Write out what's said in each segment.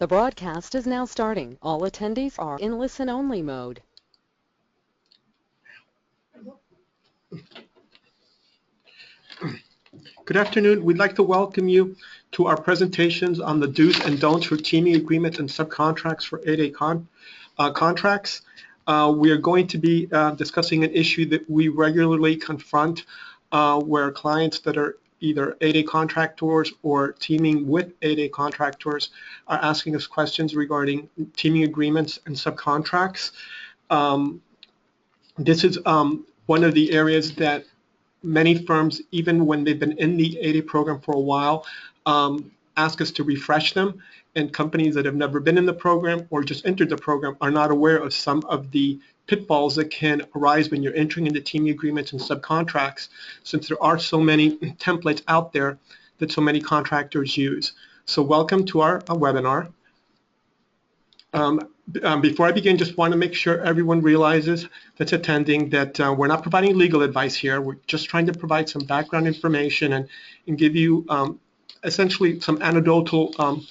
The broadcast is now starting. All attendees are in listen-only mode. Good afternoon. We'd like to welcome you to our presentations on the do's and don'ts for teaming agreements and subcontracts for 8A contracts. We are going to be discussing an issue that we regularly confront where clients that are either 8A contractors or teaming with 8A contractors are asking us questions regarding teaming agreements and subcontracts. This is one of the areas that many firms, even when they've been in the 8A program for a while, ask us to refresh them, and companies that have never been in the program or just entered the program are not aware of some of the pitfalls that can arise when you're entering into teaming agreements and subcontracts, since there are so many templates out there that so many contractors use. So welcome to our webinar. Before I begin, just want to make sure everyone realizes that's attending that we're not providing legal advice here. We're just trying to provide some background information and give you essentially some anecdotal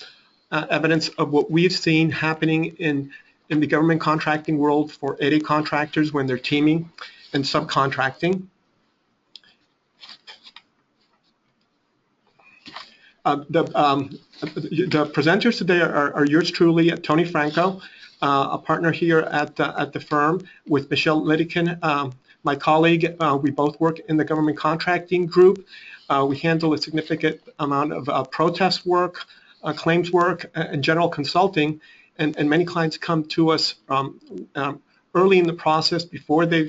evidence of what we've seen happening in the government contracting world for 8A contractors when they're teaming and subcontracting. The presenters today are yours truly, Tony Franco, a partner here at the firm, with Michelle Lidikin, my colleague. We both work in the government contracting group. We handle a significant amount of protest work, claims work, and general consulting, and many clients come to us early in the process before they're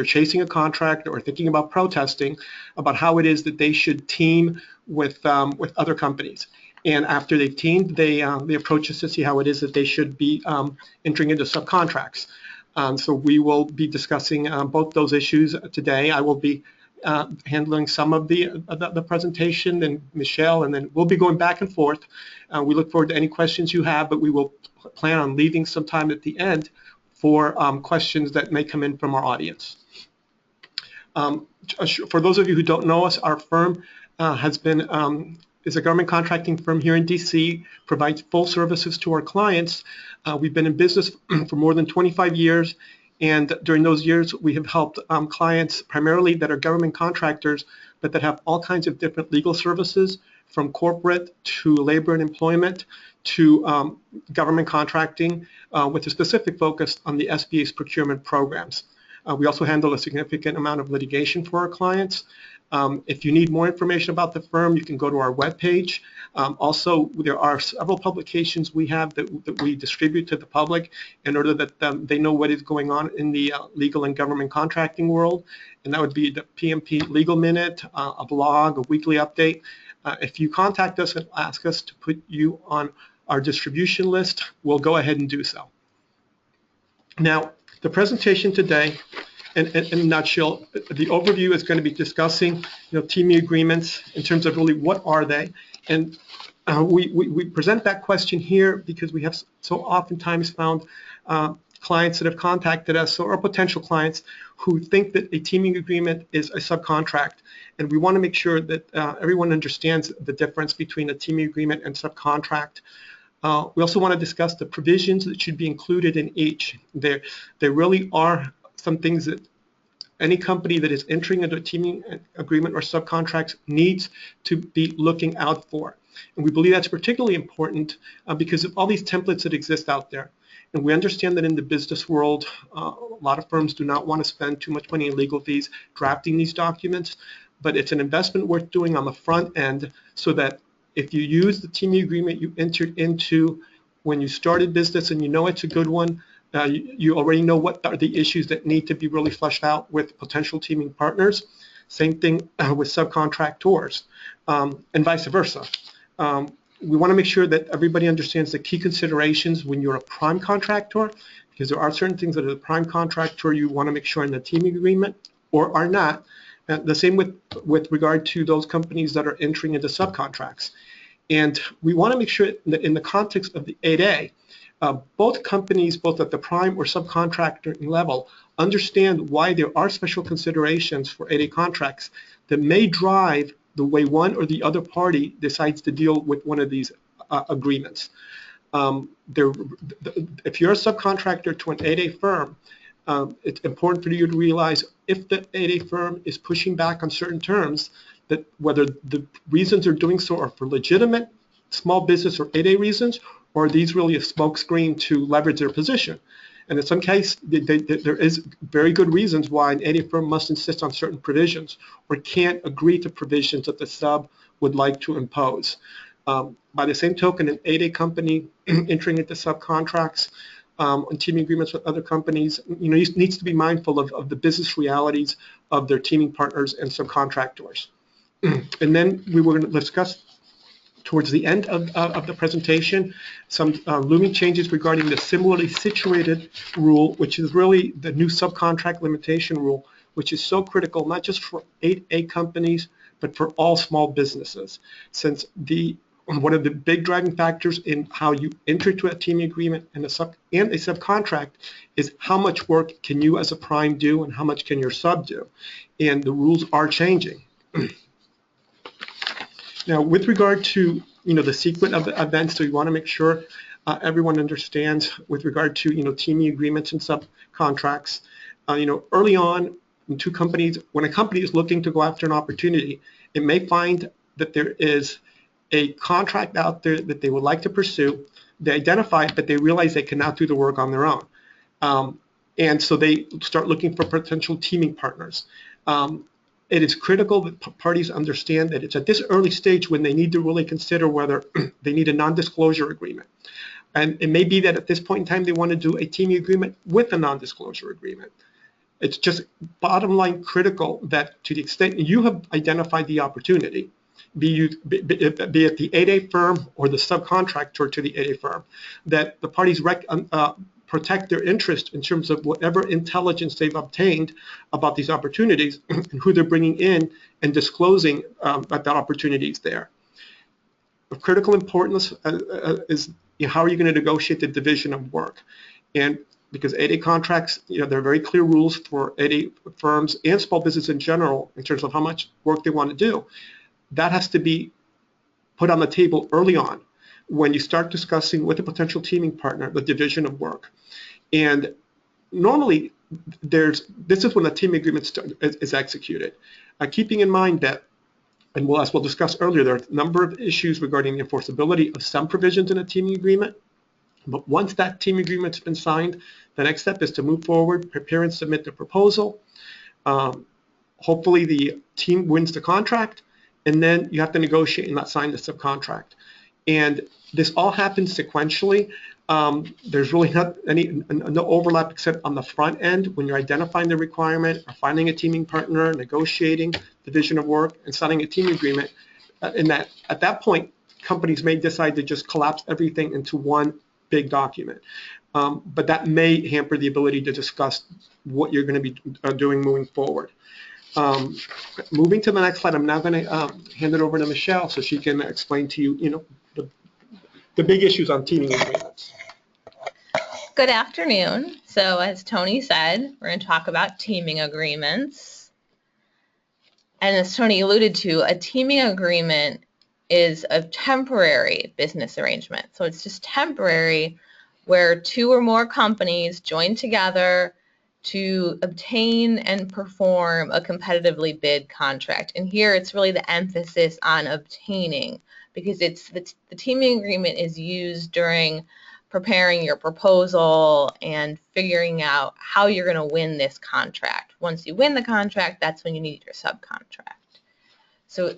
chasing a contract or thinking about protesting, about how it is that they should team with other companies. And after they've teamed, they approach us to see how it is that they should be entering into subcontracts. So we will be discussing both those issues today. I will be handling some of the presentation, and Michelle, and then we'll be going back and forth. We look forward to any questions you have, but we will plan on leaving some time at the end for questions that may come in from our audience. For those of you who don't know us, our firm is a government contracting firm here in DC, provides full services to our clients. We've been in business for more than 25 years, and during those years we have helped clients primarily that are government contractors, but that have all kinds of different legal services, from corporate to labor and employment to government contracting, with a specific focus on the SBA's procurement programs. We also handle a significant amount of litigation for our clients. If you need more information about the firm, you can go to our webpage. Also, there are several publications we have that we distribute to the public in order that they know what is going on in the legal and government contracting world. And that would be the PMP Legal Minute, a blog, a weekly update. If you contact us and ask us to put you on our distribution list, we'll go ahead and do so. Now, the presentation today, in a nutshell, the overview is going to be discussing, teaming agreements in terms of really what are they, and we present that question here because we have so oftentimes found clients that have contacted us, or potential clients, who think that a teaming agreement is a subcontract, and we want to make sure that everyone understands the difference between a teaming agreement and subcontract. We also want to discuss the provisions that should be included in each. There really are some things that any company that is entering into a teaming agreement or subcontracts needs to be looking out for. And we believe that's particularly important because of all these templates that exist out there. And we understand that in the business world, a lot of firms do not want to spend too much money in legal fees drafting these documents, but it's an investment worth doing on the front end, so that if you use the teaming agreement you entered into when you started business and you know it's a good one, you already know what are the issues that need to be really fleshed out with potential teaming partners. Same thing with subcontractors, and vice versa. We want to make sure that everybody understands the key considerations when you're a prime contractor, because there are certain things that as a prime contractor you want to make sure in the teaming agreement or are not. The same with regard to those companies that are entering into subcontracts. And we want to make sure that in the context of the 8A, both companies, both at the prime or subcontractor level, understand why there are special considerations for 8A contracts that may drive the way one or the other party decides to deal with one of these agreements. If you're a subcontractor to an 8A firm, it's important for you to realize if the 8A firm is pushing back on certain terms, that whether the reasons they're doing so are for legitimate small business or 8A reasons, or are these really a smokescreen to leverage their position. And in some cases, there is very good reasons why an 8A firm must insist on certain provisions or can't agree to provisions that the sub would like to impose. By the same token, an 8A company entering into subcontracts on teaming agreements with other companies, needs to be mindful of the business realities of their teaming partners and subcontractors. And then we were going to discuss towards the end of the presentation some looming changes regarding the similarly situated rule, which is really the new subcontract limitation rule, which is so critical not just for 8A companies, but for all small businesses, since one of the big driving factors in how you enter into a teaming agreement and a subcontract is how much work can you as a prime do and how much can your sub do, and the rules are changing. Now, with regard to the sequence of events, so you want to make sure everyone understands with regard to teaming agreements and subcontracts. Early on, when a company is looking to go after an opportunity, it may find that there is a contract out there that they would like to pursue. They identify it, but they realize they cannot do the work on their own, and so they start looking for potential teaming partners. It is critical that parties understand that it's at this early stage when they need to really consider whether they need a non-disclosure agreement. And it may be that at this point in time they want to do a teaming agreement with a non-disclosure agreement. It's just bottom line critical that to the extent you have identified the opportunity, be it the 8A firm or the subcontractor to the 8A firm, that the parties protect their interest in terms of whatever intelligence they've obtained about these opportunities and who they're bringing in and disclosing that opportunity is there. Of critical importance is how are you going to negotiate the division of work? And because 8A contracts, there are very clear rules for 8A firms and small business in general in terms of how much work they want to do. That has to be put on the table early on when you start discussing with a potential teaming partner the division of work. And normally, this is when the teaming agreement is executed. Keeping in mind that, and as we'll discuss earlier, there are a number of issues regarding the enforceability of some provisions in a teaming agreement. But once that teaming agreement's been signed, the next step is to move forward, prepare and submit the proposal. Hopefully the team wins the contract, and then you have to negotiate and not sign the subcontract. And this all happens sequentially. There's really no overlap except on the front end when you're identifying the requirement or finding a teaming partner, negotiating division of work, and signing a teaming agreement. At that point, companies may decide to just collapse everything into one big document. But that may hamper the ability to discuss what you're going to be doing moving forward. Moving to the next slide, I'm now going to hand it over to Michelle so she can explain to you, the big issues on teaming agreements. Good afternoon. So as Tony said, we're going to talk about teaming agreements. And as Tony alluded to, a teaming agreement is a temporary business arrangement. So it's just temporary where two or more companies join together to obtain and perform a competitively bid contract. And here it's really the emphasis on obtaining, because it's the teaming agreement is used during preparing your proposal and figuring out how you're going to win this contract. Once you win the contract, that's when you need your subcontract. So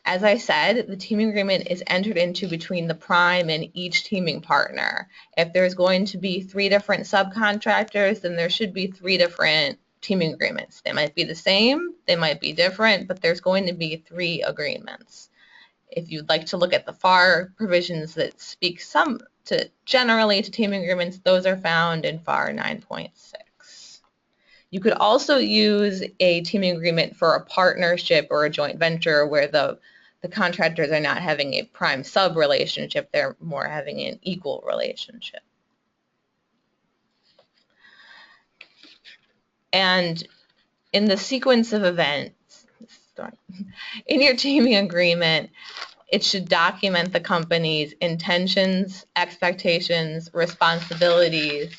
as I said, the teaming agreement is entered into between the prime and each teaming partner. If there's going to be 3 different subcontractors, then there should be 3 different teaming agreements. They might be the same, they might be different, but there's going to be 3 agreements. If you'd like to look at the FAR provisions that speak generally to teaming agreements, those are found in FAR 9.6. You could also use a teaming agreement for a partnership or a joint venture where the contractors are not having a prime-sub relationship, they're more having an equal relationship. And in the sequence of events, in your teaming agreement, It should document the company's intentions, expectations, responsibilities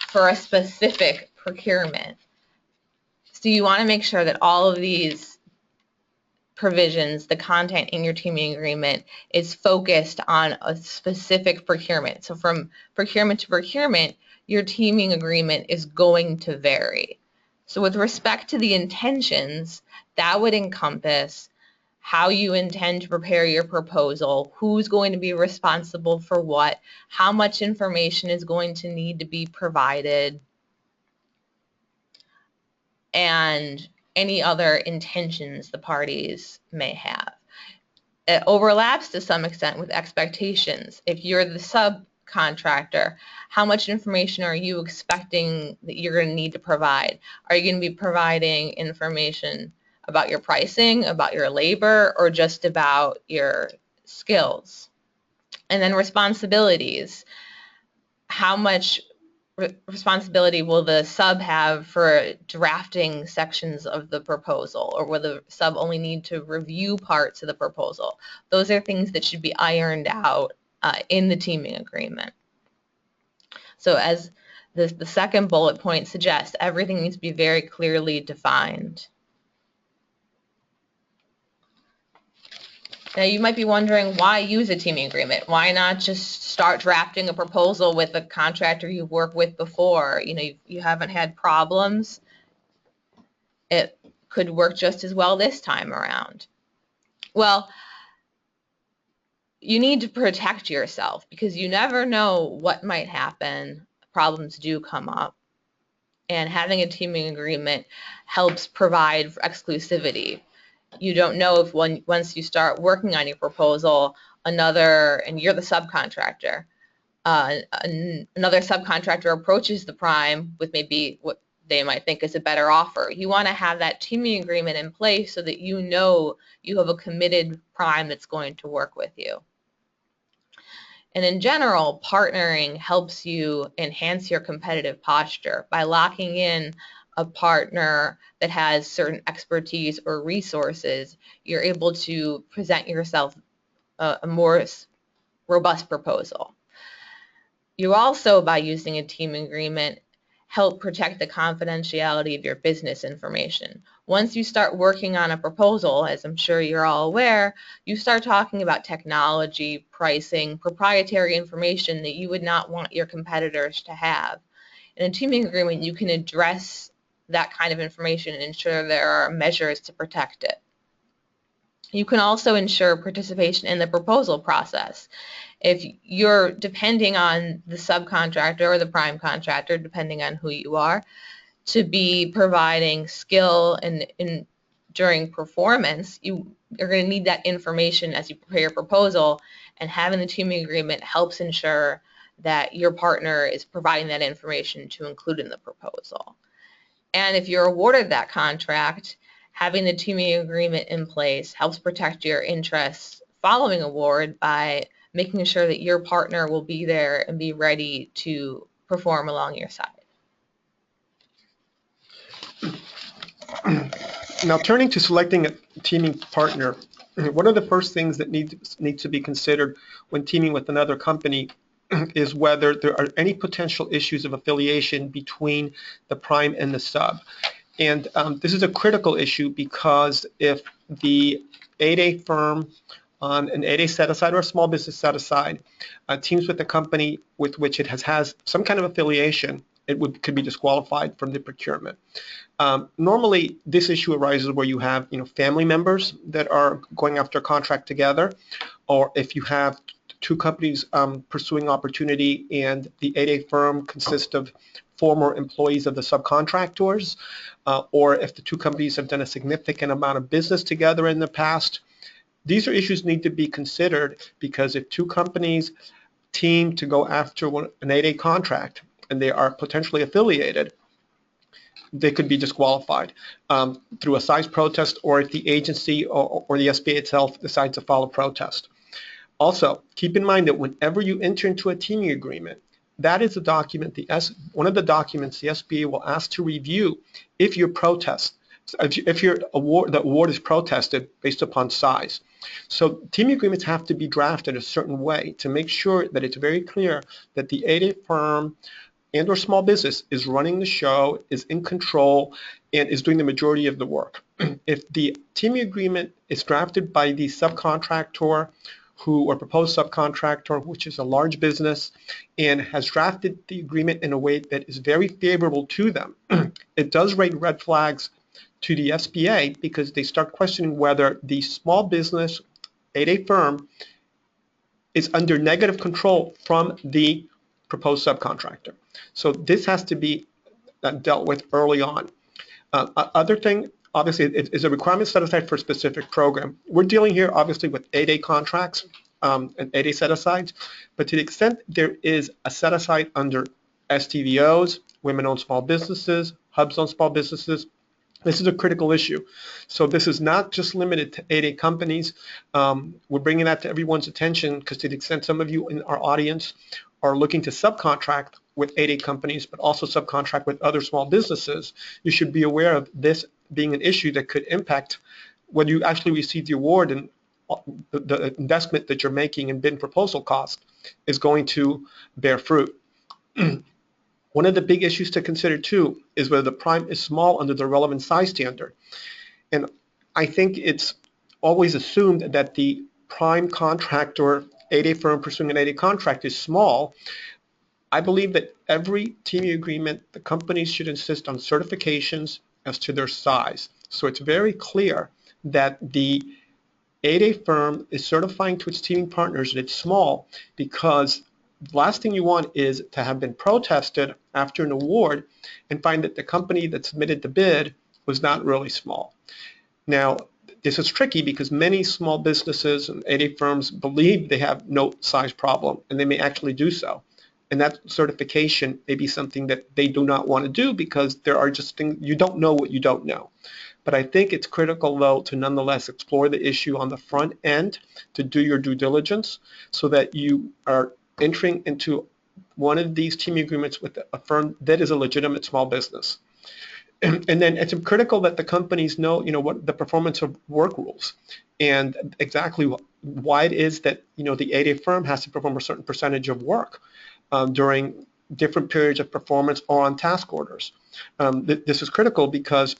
for a specific procurement. So you want to make sure that all of these provisions, the content in your teaming agreement, is focused on a specific procurement. So from procurement to procurement, your teaming agreement is going to vary. So with respect to the intentions, that would encompass how you intend to prepare your proposal, who's going to be responsible for what, how much information is going to need to be provided, and any other intentions the parties may have. It overlaps to some extent with expectations. If you're the subcontractor, how much information are you expecting that you're going to need to provide? Are you going to be providing information about your pricing, about your labor, or just about your skills? And then responsibilities. How much responsibility will the sub have for drafting sections of the proposal, or will the sub only need to review parts of the proposal? Those are things that should be ironed out in the teaming agreement. So as the second bullet point suggests, everything needs to be very clearly defined. Now you might be wondering, why use a teaming agreement? Why not just start drafting a proposal with a contractor you've worked with before? You know, you haven't had problems. It could work just as well this time around. Well, you need to protect yourself because you never know what might happen. Problems do come up. And having a teaming agreement helps provide for exclusivity. You don't know if once you start working on your proposal, and you're the subcontractor, another subcontractor approaches the prime with maybe what they might think is a better offer. You want to have that teaming agreement in place so that you know you have a committed prime that's going to work with you. And in general, partnering helps you enhance your competitive posture by locking in a partner that has certain expertise or resources. You're able to present yourself a more robust proposal. You also, by using a teaming agreement, help protect the confidentiality of your business information. Once you start working on a proposal, as I'm sure you're all aware, you start talking about technology, pricing, proprietary information that you would not want your competitors to have. In a teaming agreement, you can address that kind of information and ensure there are measures to protect it. You can also ensure participation in the proposal process. If you're depending on the subcontractor or the prime contractor, depending on who you are, to be providing skill and during performance, you're going to need that information as you prepare your proposal, and having the teaming agreement helps ensure that your partner is providing that information to include in the proposal. And if you're awarded that contract, having the teaming agreement in place helps protect your interests following award by making sure that your partner will be there and be ready to perform along your side. Now, turning to selecting a teaming partner, one of the first things that needs to be considered when teaming with another company is whether there are any potential issues of affiliation between the prime and the sub. And this is a critical issue because if the 8A firm on an 8A set-aside or a small business set-aside teams with a company with which it has some kind of affiliation, could be disqualified from the procurement. Normally, this issue arises where you have family members that are going after a contract together, or if you have two companies pursuing opportunity and the 8A firm consists of former employees of the subcontractors, or if the two companies have done a significant amount of business together in the past. These are issues need to be considered, because if two companies team to go after an 8A contract and they are potentially affiliated, they could be disqualified through a size protest, or if the agency or the SBA itself decides to file a protest. Also, keep in mind that whenever you enter into a teaming agreement, that is a document, one of the documents the SBA will ask to review if your protest, if the award is protested based upon size. So teaming agreements have to be drafted a certain way to make sure that it's very clear that the 8A firm and or small business is running the show, is in control, and is doing the majority of the work. If the teaming agreement is drafted by the subcontractor or proposed subcontractor, which is a large business, and has drafted the agreement in a way that is very favorable to them, it does raise red flags to the SBA because they start questioning whether the small business 8A firm is under negative control from the proposed subcontractor. So this has to be dealt with early on. Other thing, obviously, is a requirement set aside for a specific program. We're dealing here, obviously, with 8A contracts and 8A set-asides, but to the extent there is a set-aside under STVOs, women-owned small businesses, hubs-owned small businesses, this is a critical issue. So this is not just limited to 8A companies. We're bringing that to everyone's attention because to the extent some of you in our audience are looking to subcontract with 8A companies, but also subcontract with other small businesses, you should be aware of this being an issue that could impact when you actually receive the award, and the investment that you're making in bid and proposal cost is going to bear fruit. One of the big issues to consider too is whether the prime is small under the relevant size standard. And I think it's always assumed that the prime contractor 8A firm pursuing an 8A contract is small. I believe that every teaming agreement, the companies should insist on certifications as to their size. So it's very clear that the 8A firm is certifying to its teaming partners that it's small, because the last thing you want is to have been protested after an award and find that the company that submitted the bid was not really small. Now, this is tricky because many small businesses and 8A firms believe they have no size problem, and they may actually do so. And that certification may be something that they do not want to do because there are just things, you don't know what you don't know. But I think it's critical, though, to nonetheless explore the issue on the front end, to do your due diligence so that you are entering into one of these teaming agreements with a firm that is a legitimate small business. And then it's critical that the companies know, what the performance of work rules and exactly why it is that, the 8A firm has to perform a certain percentage of work during different periods of performance or on task orders. This is critical because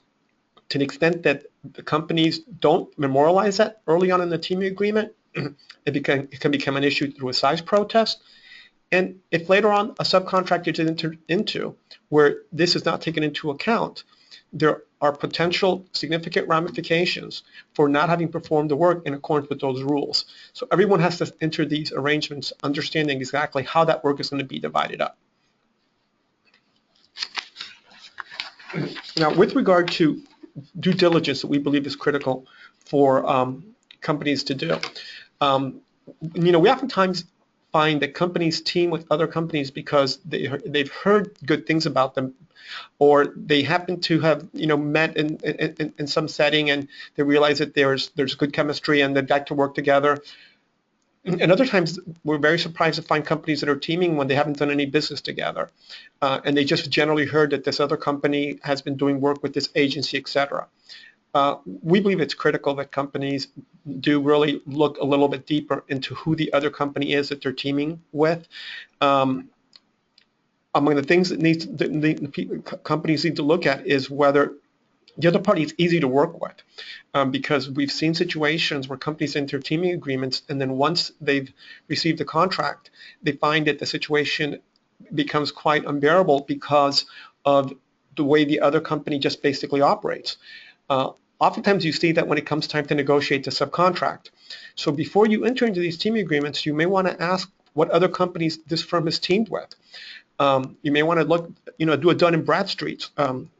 to the extent that the companies don't memorialize that early on in the teaming agreement, it can become an issue through a size protest. And if later on a subcontractor is entered into where this is not taken into account, there are potential significant ramifications for not having performed the work in accordance with those rules. So everyone has to enter these arrangements understanding exactly how that work is going to be divided up. Now, with regard to due diligence that we believe is critical for companies to do, we oftentimes find that companies team with other companies because they've heard good things about them, or they happen to have met in some setting and they realize that there's good chemistry and they'd like to work together. And other times we're very surprised to find companies that are teaming when they haven't done any business together, and they just generally heard that this other company has been doing work with this agency, etc. We believe it's critical that companies do really look a little bit deeper into who the other company is that they're teaming with. Among the things that companies need to look at is whether the other party is easy to work with, because we've seen situations where companies enter teaming agreements and then once they've received the contract, they find that the situation becomes quite unbearable because of the way the other company just basically operates. Oftentimes you see that when it comes time to negotiate the subcontract. So before you enter into these teaming agreements, you may want to ask what other companies this firm has teamed with. You may want to look, do a Dun & Bradstreet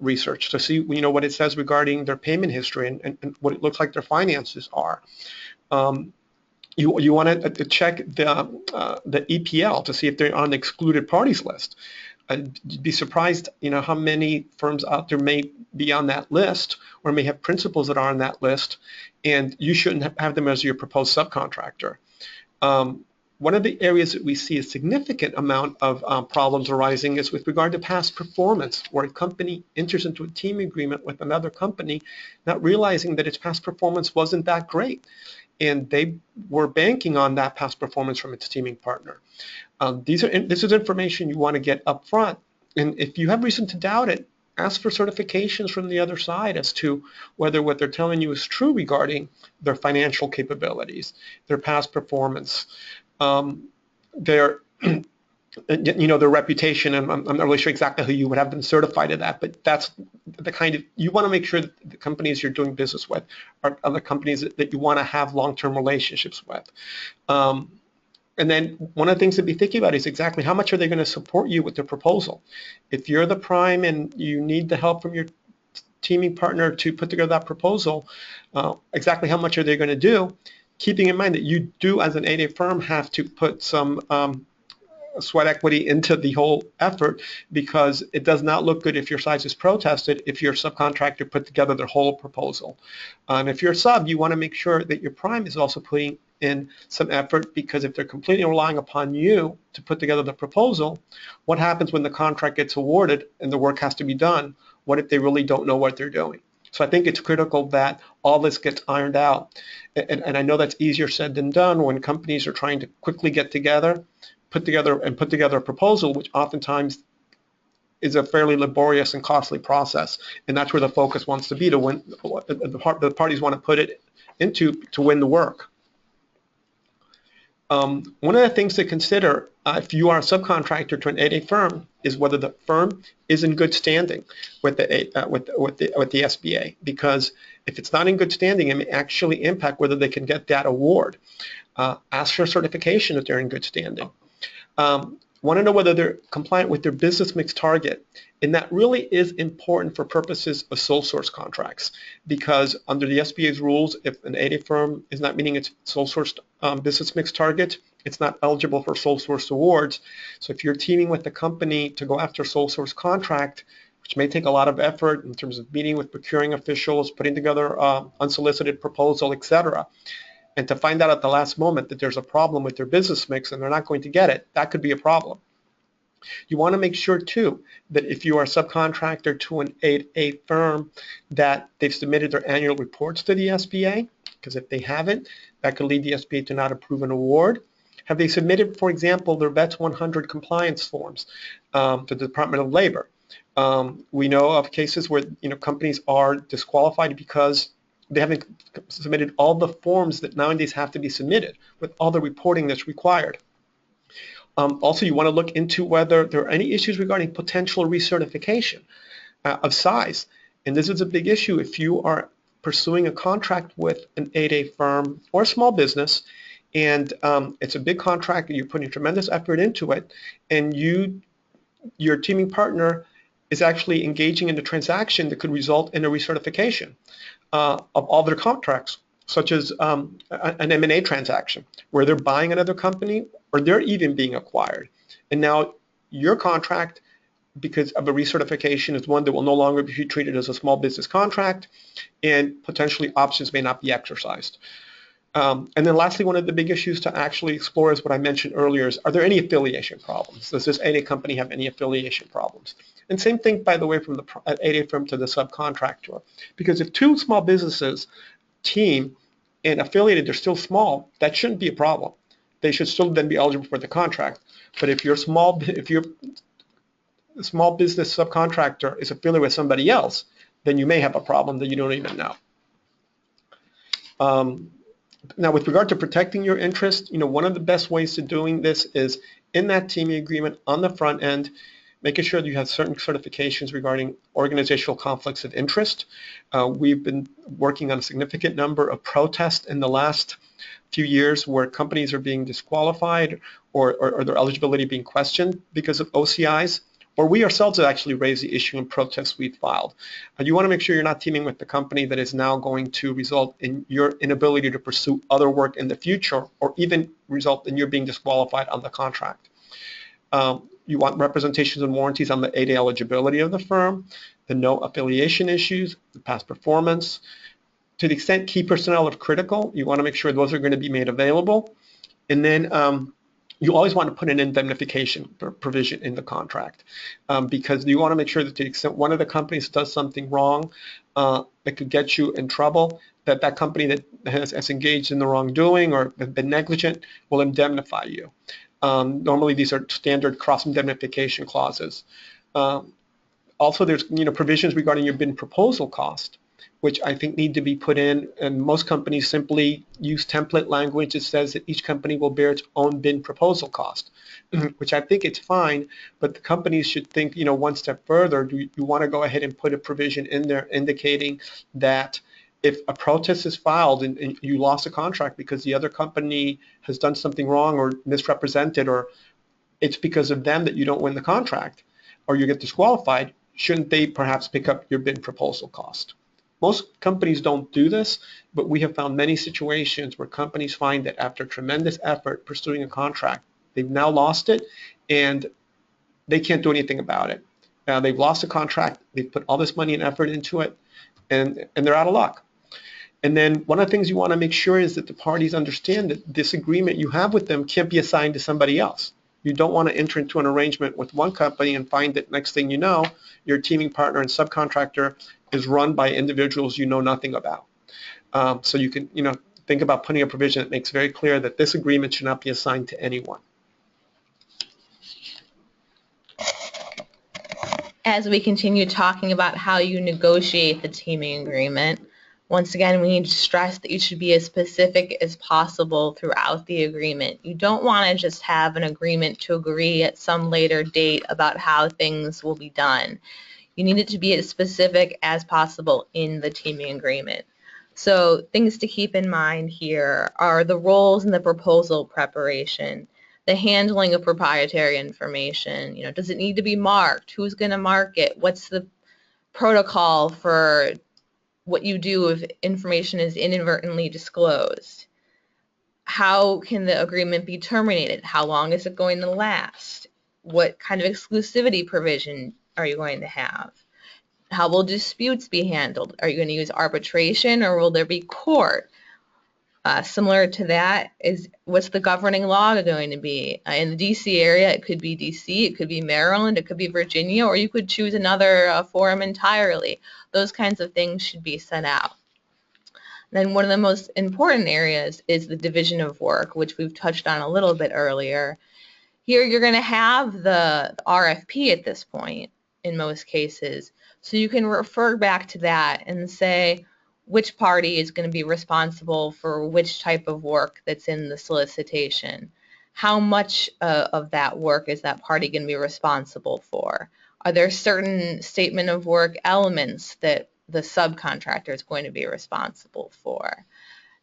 research to see, what it says regarding their payment history and what it looks like their finances are. You want to check the EPL to see if they're on the excluded parties list. You'd be surprised, how many firms out there may be on that list or may have principals that are on that list, and you shouldn't have them as your proposed subcontractor. One of the areas that we see a significant amount of problems arising is with regard to past performance, where a company enters into a team agreement with another company, not realizing that its past performance wasn't that great. and they were banking on that past performance from its teaming partner. This is information you want to get up front, and if you have reason to doubt it, ask for certifications from the other side as to whether what they're telling you is true regarding their financial capabilities, their past performance, their their reputation. And I'm not really sure exactly who you would have them certified at that, but that's the kind of, you want to make sure that the companies you're doing business with are the companies that you want to have long-term relationships with. And then one of the things to be thinking about is exactly how much are they going to support you with their proposal. If you're the prime and you need the help from your teaming partner to put together that proposal, exactly how much are they going to do, keeping in mind that you do, as an 8A firm, have to put some sweat equity into the whole effort, because it does not look good if your size is protested if your subcontractor put together their whole proposal. And if you're a sub, you want to make sure that your prime is also putting in some effort, because if they're completely relying upon you to put together the proposal, what happens when the contract gets awarded and the work has to be done? What if they really don't know what they're doing? So I think it's critical that all this gets ironed out. And I know that's easier said than done when companies are trying to quickly get together, put together a proposal, which oftentimes is a fairly laborious and costly process. And that's where the focus wants to be, to win, the parties want to put it into to win the work. One of the things to consider if you are a subcontractor to an 8A firm is whether the firm is in good standing with the SBA, because if it's not in good standing, it may actually impact whether they can get that award. Ask for certification that they're in good standing. Want to know whether they're compliant with their business mix target, and that really is important for purposes of sole source contracts, because under the SBA's rules, if an 8A firm is not meeting its sole source business mix target, it's not eligible for sole source awards. So if you're teaming with the company to go after a sole source contract, which may take a lot of effort in terms of meeting with procuring officials, putting together unsolicited proposal, etc., and to find out at the last moment that there's a problem with their business mix and they're not going to get it, that could be a problem. You want to make sure too that if you are a subcontractor to an 8A firm, that they've submitted their annual reports to the SBA, because if they haven't, that could lead the SBA to not approve an award. Have they submitted, for example, their VETS 100 compliance forms to the Department of Labor? We know of cases where companies are disqualified because they haven't submitted all the forms that nowadays have to be submitted with all the reporting that's required. Also, you want to look into whether there are any issues regarding potential recertification of size. And this is a big issue if you are pursuing a contract with an 8A firm or a small business, and it's a big contract and you're putting tremendous effort into it, and your teaming partner is actually engaging in a transaction that could result in a recertification of all their contracts, such as an M&A transaction where they're buying another company or they're even being acquired. And now your contract, because of a recertification, is one that will no longer be treated as a small business contract, and potentially options may not be exercised. And then lastly, one of the big issues to actually explore is what I mentioned earlier is, are there any affiliation problems? Does this 8A company have any affiliation problems? And same thing, by the way, from the 8A firm to the subcontractor. Because if two small businesses team and affiliated, they're still small, that shouldn't be a problem. They should still then be eligible for the contract. But if your small business subcontractor is affiliated with somebody else, then you may have a problem that you don't even know. Now, with regard to protecting your interest, one of the best ways to doing this is in that teaming agreement on the front end, making sure that you have certain certifications regarding organizational conflicts of interest. We've been working on a significant number of protests in the last few years where companies are being disqualified or their eligibility being questioned because of OCIs, or we ourselves have actually raised the issue in protests we've filed. You want to make sure you're not teaming with the company that is now going to result in your inability to pursue other work in the future, or even result in your being disqualified on the contract. You want representations and warranties on the 8A eligibility of the firm, the no affiliation issues, the past performance. To the extent key personnel are critical, you want to make sure those are going to be made available. And then you always want to put an indemnification provision in the contract, because you want to make sure that to the extent one of the companies does something wrong, that could get you in trouble, that company that has engaged in the wrongdoing or been negligent will indemnify you. Normally, these are standard cross-indemnification clauses. Also, there's provisions regarding your bid proposal cost, which I think need to be put in, and most companies simply use template language that says that each company will bear its own bid proposal cost, which I think it's fine, but the companies should think one step further. Do you want to go ahead and put a provision in there indicating that if a protest is filed and you lost a contract because the other company has done something wrong or misrepresented, or it's because of them that you don't win the contract or you get disqualified, shouldn't they perhaps pick up your bid proposal cost? Most companies don't do this, but we have found many situations where companies find that after tremendous effort pursuing a contract, they've now lost it and they can't do anything about it. Now they've lost a contract, they've put all this money and effort into it, and they're out of luck. And then one of the things you want to make sure is that the parties understand that this agreement you have with them can't be assigned to somebody else. You don't want to enter into an arrangement with one company and find that next thing you know, your teaming partner and subcontractor is run by individuals you know nothing about. So you can think about putting a provision that makes very clear that this agreement should not be assigned to anyone. As we continue talking about how you negotiate the teaming agreement, once again, we need to stress that you should be as specific as possible throughout the agreement. You don't want to just have an agreement to agree at some later date about how things will be done. You need it to be as specific as possible in the teaming agreement. So things to keep in mind here are the roles in the proposal preparation, the handling of proprietary information. Does it need to be marked? Who's going to mark it? What's the protocol for what you do if information is inadvertently disclosed? How can the agreement be terminated? How long is it going to last? What kind of exclusivity provision are you going to have? How will disputes be handled? Are you going to use arbitration or will there be court? Similar to that is, what's the governing law going to be? In the DC area, it could be DC, it could be Maryland, it could be Virginia, or you could choose another forum entirely. Those kinds of things should be set out. Then one of the most important areas is the division of work, which we've touched on a little bit earlier. Here you're going to have the RFP at this point in most cases, so you can refer back to that and say which party is going to be responsible for which type of work that's in the solicitation. How much of that work is that party going to be responsible for? Are there certain statement of work elements that the subcontractor is going to be responsible for?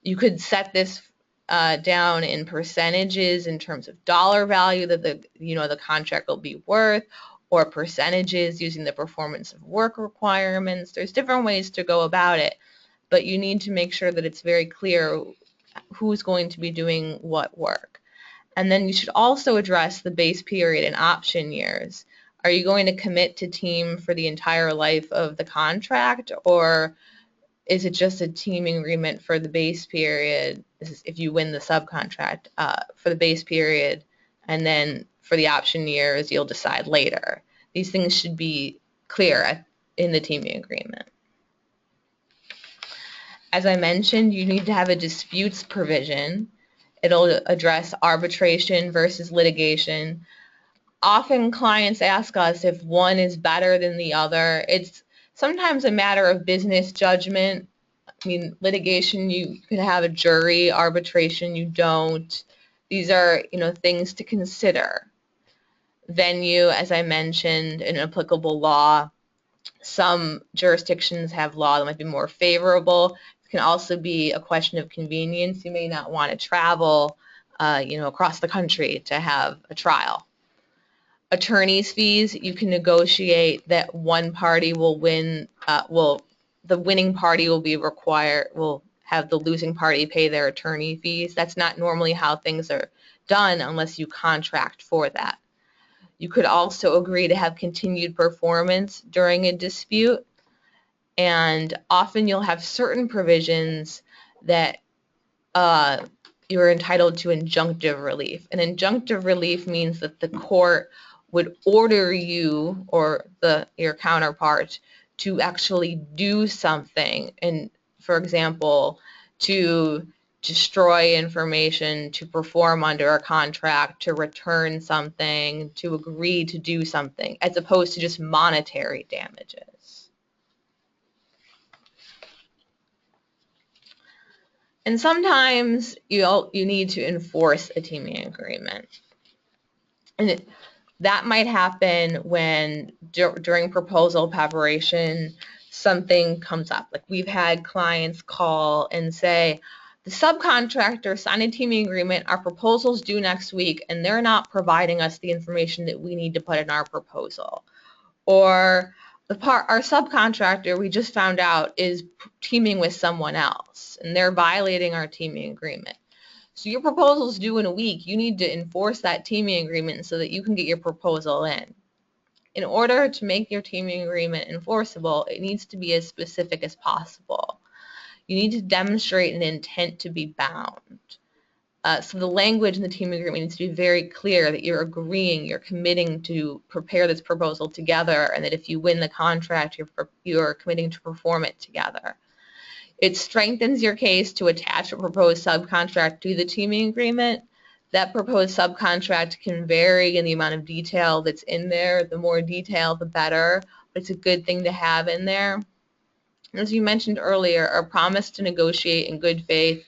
You could set this down in percentages in terms of dollar value that the contract will be worth, or percentages using the performance of work requirements. There's different ways to go about it, but you need to make sure that it's very clear who's going to be doing what work. And then you should also address the base period and option years. Are you going to commit to team for the entire life of the contract, or is it just a teaming agreement for the base period? This is if you win the subcontract for the base period, and then for the option years you'll decide later. These things should be clear in the teaming agreement. As I mentioned, you need to have a disputes provision. It'll address arbitration versus litigation. Often clients ask us if one is better than the other. It's sometimes a matter of business judgment. I mean, litigation, you can have a jury. Arbitration, you don't. These are, things to consider. Venue, as I mentioned, an applicable law. Some jurisdictions have law that might be more favorable. It can also be a question of convenience. You may not want to travel, across the country to have a trial. Attorney's fees, you can negotiate that one party will win, the winning party will have the losing party pay their attorney fees. That's not normally how things are done unless you contract for that. You could also agree to have continued performance during a dispute, and often you'll have certain provisions that you're entitled to injunctive relief. And injunctive relief means that the court would order you or your counterpart to actually do something, and for example, to destroy information, to perform under a contract, to return something, to agree to do something, as opposed to just monetary damages. And sometimes you need to enforce a teaming agreement. And that might happen when during proposal preparation something comes up. Like we've had clients call and say, the subcontractor signed a teaming agreement, our proposal's due next week, and they're not providing us the information that we need to put in our proposal. Or our subcontractor, we just found out, is teaming with someone else, and they're violating our teaming agreement. So your proposal's due in a week. You need to enforce that teaming agreement so that you can get your proposal in. In order to make your teaming agreement enforceable, it needs to be as specific as possible. You need to demonstrate an intent to be bound. So the language in the teaming agreement needs to be very clear that you're agreeing, you're committing to prepare this proposal together, and that if you win the contract, you're committing to perform it together. It strengthens your case to attach a proposed subcontract to the teaming agreement. That proposed subcontract can vary in the amount of detail that's in there. The more detail, the better, but it's a good thing to have in there. As you mentioned earlier, a promise to negotiate in good faith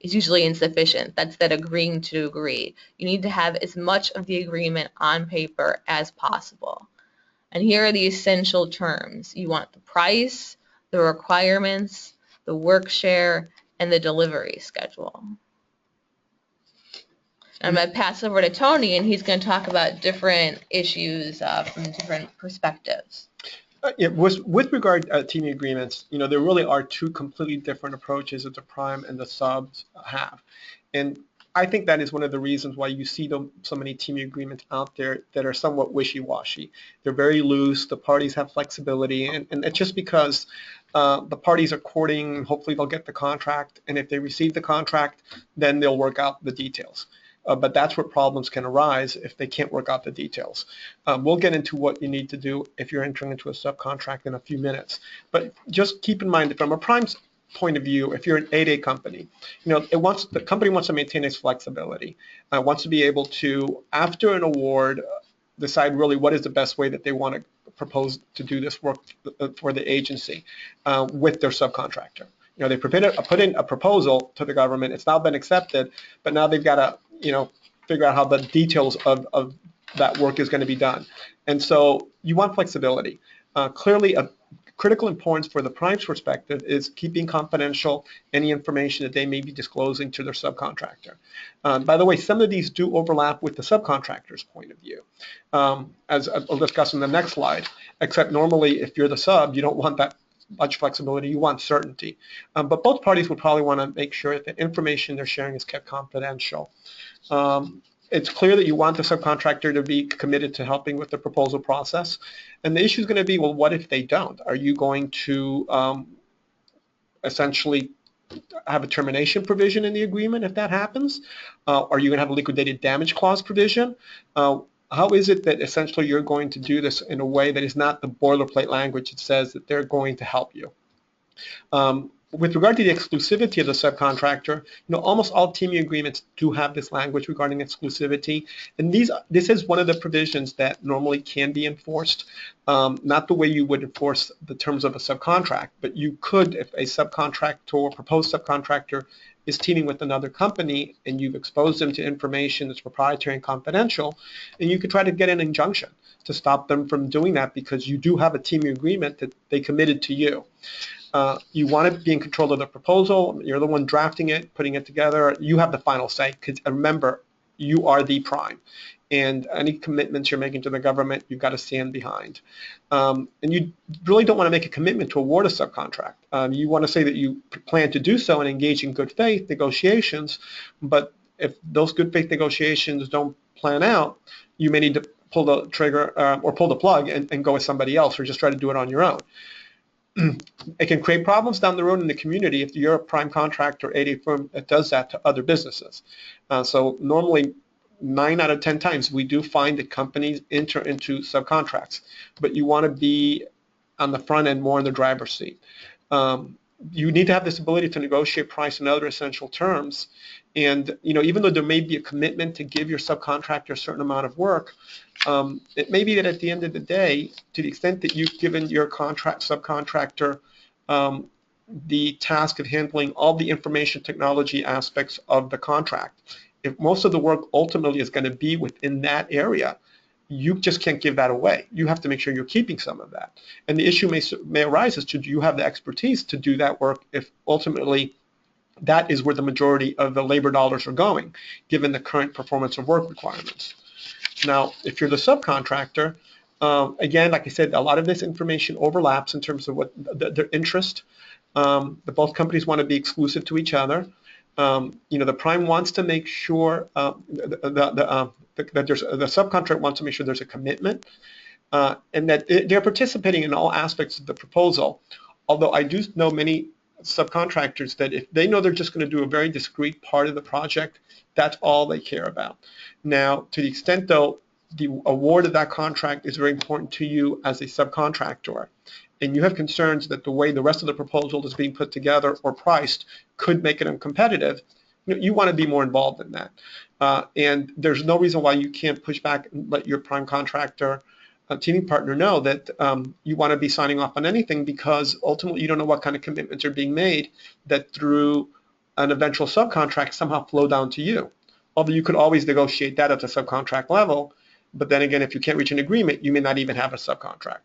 is usually insufficient. That's that agreeing to agree. You need to have as much of the agreement on paper as possible. And here are the essential terms. You want the price, the requirements, the work share, and the delivery schedule. I'm going to pass over to Tony, and he's going to talk about different issues from different perspectives. Yeah, with regard to teaming agreements, there really are two completely different approaches that the prime and the subs have. And I think that is one of the reasons why you see so many teaming agreements out there that are somewhat wishy-washy. They're very loose, the parties have flexibility, and it's just because the parties are courting, hopefully they'll get the contract, and if they receive the contract, then they'll work out the details. But that's where problems can arise if they can't work out the details. We'll get into what you need to do if you're entering into a subcontract in a few minutes. But just keep in mind that from a prime's point of view, if you're an 8A company, the company wants to maintain its flexibility. Wants to be able to, after an award, decide really what is the best way that they want to propose to do this work for the agency with their subcontractor. They put in a proposal to the government. It's now been accepted, but now they've got to figure out how the details of that work is going to be done. And so you want flexibility. Clearly, a critical importance for the prime's perspective is keeping confidential any information that they may be disclosing to their subcontractor. By the way, some of these do overlap with the subcontractor's point of view, as I'll discuss in the next slide, except normally if you're the sub, you don't want that much flexibility, you want certainty. But both parties would probably want to make sure that information they're sharing is kept confidential. It's clear that you want the subcontractor to be committed to helping with the proposal process. And the issue is going to be, well, what if they don't? Are you going to essentially have a termination provision in the agreement if that happens? Are you going to have a liquidated damage clause provision? How is it that essentially you're going to do this in a way that is not the boilerplate language that says that they're going to help you? With regard to the exclusivity of the subcontractor, almost all teaming agreements do have this language regarding exclusivity, and this is one of the provisions that normally can be enforced, not the way you would enforce the terms of a subcontract, but you could, if a subcontractor or proposed subcontractor is teaming with another company and you've exposed them to information that's proprietary and confidential, and you could try to get an injunction to stop them from doing that because you do have a teaming agreement that they committed to you. You want to be in control of the proposal. You're the one drafting it, putting it together. You have the final say because remember, you are the prime. And any commitments you're making to the government, you've got to stand behind. And you really don't want to make a commitment to award a subcontract. You want to say that you plan to do so and engage in good faith negotiations, but if those good faith negotiations don't plan out, you may need to pull the trigger or pull the plug and go with somebody else or just try to do it on your own. It can create problems down the road in the community if you're a prime contractor or 8A firm that does that to other businesses. So normally 9 out of 10 times we do find that companies enter into subcontracts, but you want to be on the front end, more in the driver's seat. You need to have this ability to negotiate price and other essential terms. And even though there may be a commitment to give your subcontractor a certain amount of work, it may be that at the end of the day, to the extent that you've given your subcontractor the task of handling all the information technology aspects of the contract, if most of the work ultimately is going to be within that area, you just can't give that away. You have to make sure you're keeping some of that. And the issue may arise as to, do you have the expertise to do that work if ultimately that is where the majority of the labor dollars are going, given the current performance of work requirements. Now, if you're the subcontractor, again, like I said, a lot of this information overlaps in terms of what their interest. Both companies want to be exclusive to each other. The prime wants to make sure that the subcontract wants to make sure there's a commitment and that they're participating in all aspects of the proposal. Although I do know many subcontractors that if they know they're just going to do a very discrete part of the project, that's all they care about. Now, to the extent though the award of that contract is very important to you as a subcontractor, and you have concerns that the way the rest of the proposal is being put together or priced could make it uncompetitive, you want to be more involved in that. And there's no reason why you can't push back and let your prime contractor teaming partner know that you want to be signing off on anything, because ultimately you don't know what kind of commitments are being made that through an eventual subcontract somehow flow down to you. Although you could always negotiate that at the subcontract level, but then again, if you can't reach an agreement, you may not even have a subcontract.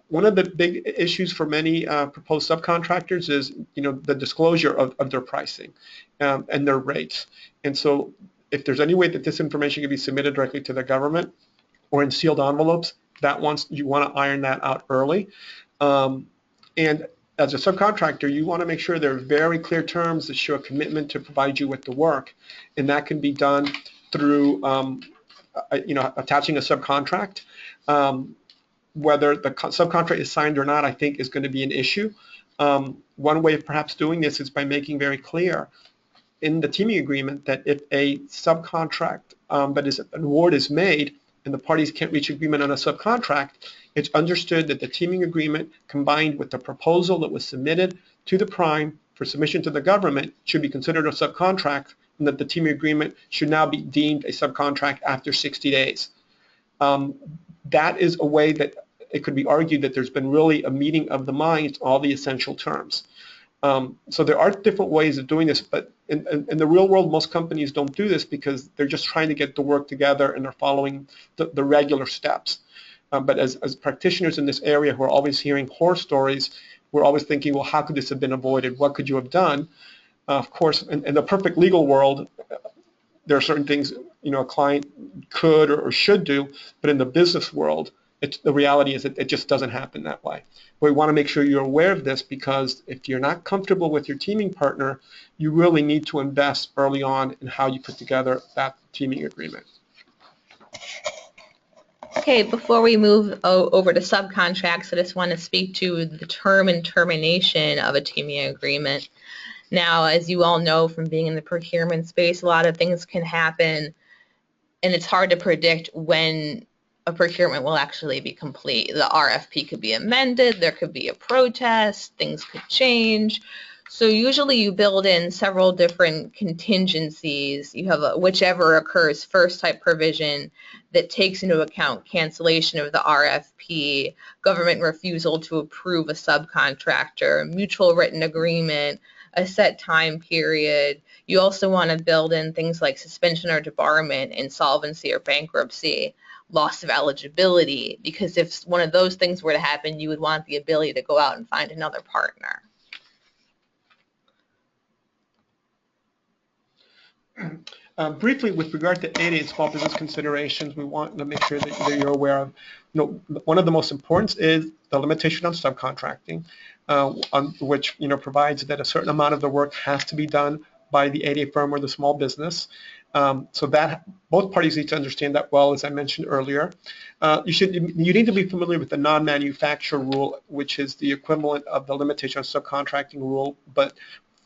One of the big issues for many proposed subcontractors is, the disclosure of their pricing and their rates. And so if there's any way that this information can be submitted directly to the government or in sealed envelopes, you want to iron that out early. And as a subcontractor, you want to make sure there are very clear terms that show a commitment to provide you with the work. And that can be done through, attaching a subcontract. Whether the subcontract is signed or not, I think, is going to be an issue. One way of perhaps doing this is by making very clear in the teaming agreement that if a subcontract, that is, an award is made and the parties can't reach agreement on a subcontract, it's understood that the teaming agreement combined with the proposal that was submitted to the prime for submission to the government should be considered a subcontract, and that the teaming agreement should now be deemed a subcontract after 60 days. That is a way that it could be argued that there's been really a meeting of the minds, all the essential terms. So there are different ways of doing this, but in the real world, most companies don't do this because they're just trying to get the work together and they're following the regular steps. But as practitioners in this area who are always hearing horror stories, we're always thinking, well, how could this have been avoided? What could you have done? Of course, in the perfect legal world, there are certain things a client could or should do, but in the business world, the reality is that it just doesn't happen that way. But we want to make sure you're aware of this, because if you're not comfortable with your teaming partner, you really need to invest early on in how you put together that teaming agreement. Okay, before we move over to subcontracts, I just want to speak to the term and termination of a teaming agreement. Now, as you all know from being in the procurement space, a lot of things can happen, and it's hard to predict when a procurement will actually be complete. The RFP could be amended, there could be a protest, things could change. So usually you build in several different contingencies. You have a whichever occurs first type provision that takes into account cancellation of the RFP, government refusal to approve a subcontractor, mutual written agreement, a set time period. You also want to build in things like suspension or debarment, insolvency or bankruptcy, loss of eligibility, because if one of those things were to happen, you would want the ability to go out and find another partner. Briefly, with regard to 8A and small business considerations, we want to make sure that you're aware of, one of the most important is the limitation on subcontracting, on which provides that a certain amount of the work has to be done by the 8A firm or the small business. So that both parties need to understand that well, as I mentioned earlier. You need to be familiar with the non-manufacturer rule, which is the equivalent of the limitation on subcontracting rule, but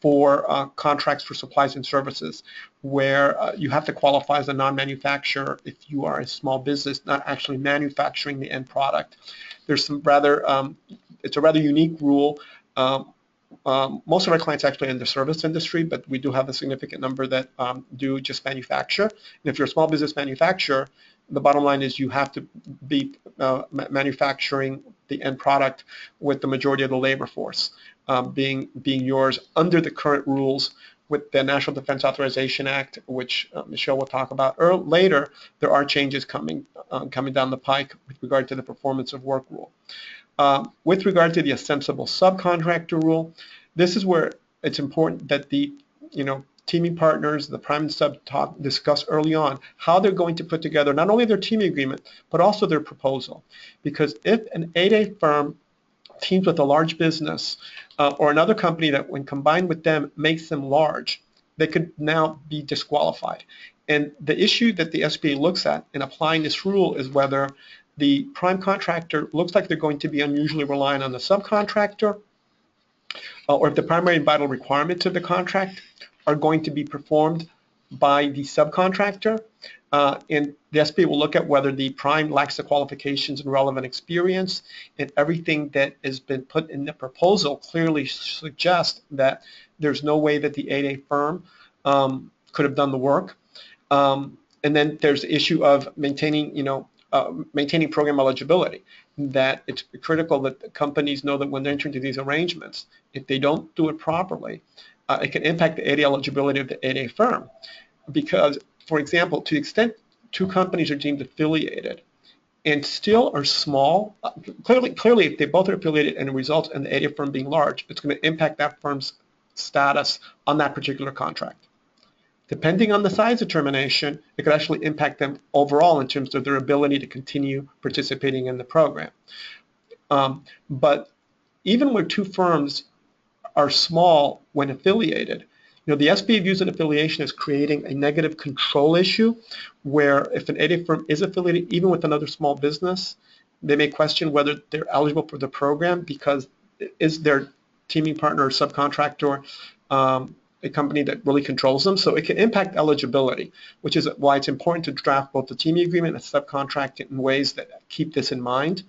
for contracts for supplies and services, where you have to qualify as a non-manufacturer if you are a small business not actually manufacturing the end product. there's some rather, it's a rather unique rule. Most of our clients actually in the service industry, but we do have a significant number that do just manufacture. And if you're a small business manufacturer, the bottom line is you have to be manufacturing the end product with the majority of the labor force being yours under the current rules with the National Defense Authorization Act, which Michelle will talk about later. There are changes coming down the pike with regard to the performance of work rule. With regard to the ostensible subcontractor rule, this is where it's important that the teaming partners, the prime and sub discuss early on how they're going to put together not only their teaming agreement, but also their proposal. Because if an 8A firm teams with a large business or another company that when combined with them makes them large, they could now be disqualified. And the issue that the SBA looks at in applying this rule is whether the prime contractor looks like they're going to be unusually reliant on the subcontractor, or if the primary and vital requirements of the contract are going to be performed by the subcontractor. And the SBA will look at whether the prime lacks the qualifications and relevant experience, and everything that has been put in the proposal clearly suggests that there's no way that the 8A firm could have done the work. And then there's the issue of maintaining program eligibility, that it's critical that the companies know that when they enter into these arrangements, if they don't do it properly, it can impact the 8A eligibility of the 8A firm. Because, for example, to the extent two companies are deemed affiliated and still are small, clearly if they both are affiliated and it results in the 8A firm being large, it's going to impact that firm's status on that particular contract. Depending on the size of termination, it could actually impact them overall in terms of their ability to continue participating in the program. But even where two firms are small when affiliated, the SBA views an affiliation as creating a negative control issue, where if an 8A firm is affiliated even with another small business, they may question whether they're eligible for the program because is their teaming partner or subcontractor a company that really controls them. So it can impact eligibility, which is why it's important to draft both the teaming agreement and subcontracting in ways that keep this in mind.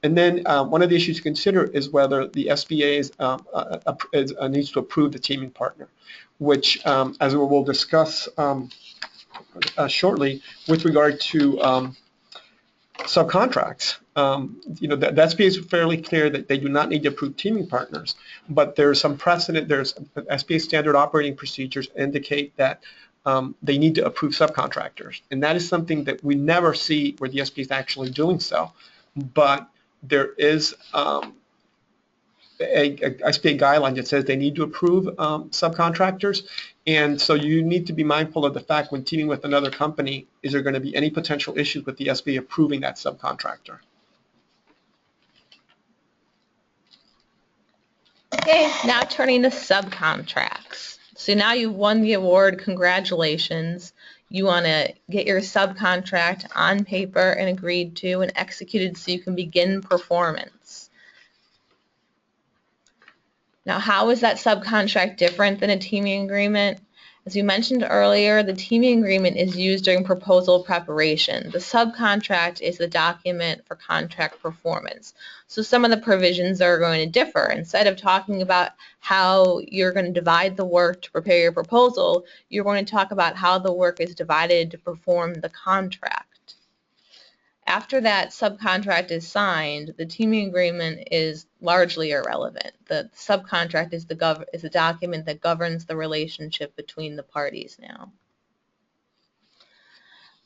And then one of the issues to consider is whether the SBA needs to approve the teaming partner, which, as we will discuss shortly, with regard to subcontracts, the SBA is fairly clear that they do not need to approve teaming partners, but there's some precedent. There's SBA standard operating procedures indicate that they need to approve subcontractors, and that is something that we never see where the SBA is actually doing so. But there is a SBA guideline that says they need to approve subcontractors, and so you need to be mindful of the fact when teaming with another company, is there going to be any potential issues with the SBA approving that subcontractor? Okay, now turning to subcontracts. So now you've won the award, congratulations. You want to get your subcontract on paper and agreed to and executed so you can begin performance. Now, how is that subcontract different than a teaming agreement? As you mentioned earlier, the teaming agreement is used during proposal preparation. The subcontract is the document for contract performance. So some of the provisions are going to differ. Instead of talking about how you're going to divide the work to prepare your proposal, you're going to talk about how the work is divided to perform the contract. After that subcontract is signed, the teaming agreement is largely irrelevant. The subcontract is the document that governs the relationship between the parties now.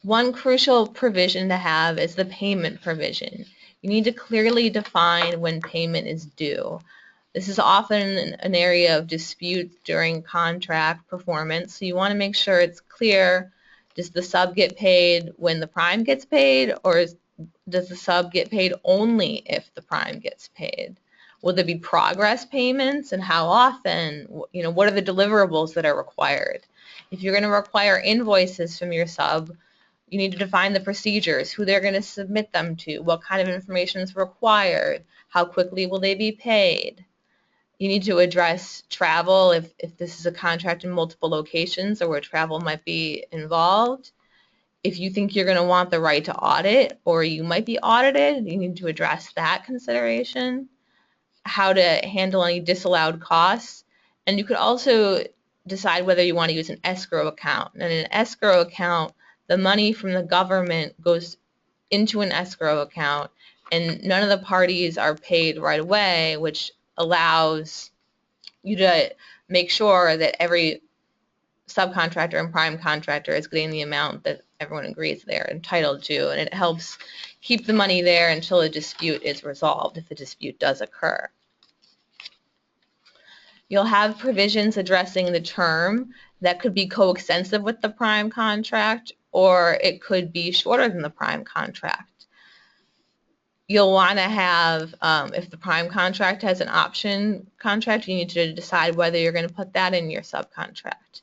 One crucial provision to have is the payment provision. You need to clearly define when payment is due. This is often an area of dispute during contract performance, so you want to make sure it's clear. Does the sub get paid when the prime gets paid, or does the sub get paid only if the prime gets paid? Will there be progress payments, and how often? What are the deliverables that are required? If you're going to require invoices from your sub, you need to define the procedures, who they're going to submit them to, what kind of information is required, how quickly will they be paid. You need to address travel if this is a contract in multiple locations or where travel might be involved. if you think you're going to want the right to audit, or you might be audited, you need to address that consideration, how to handle any disallowed costs. And you could also decide whether you want to use an escrow account. And in an escrow account, the money from the government goes into an escrow account, and none of the parties are paid right away, which allows you to make sure that every subcontractor and prime contractor is getting the amount that everyone agrees they're entitled to, and it helps keep the money there until a dispute is resolved, if a dispute does occur. You'll have provisions addressing the term that could be coextensive with the prime contract, or it could be shorter than the prime contract. You'll want to have, if the prime contract has an option contract, you need to decide whether you're going to put that in your subcontract.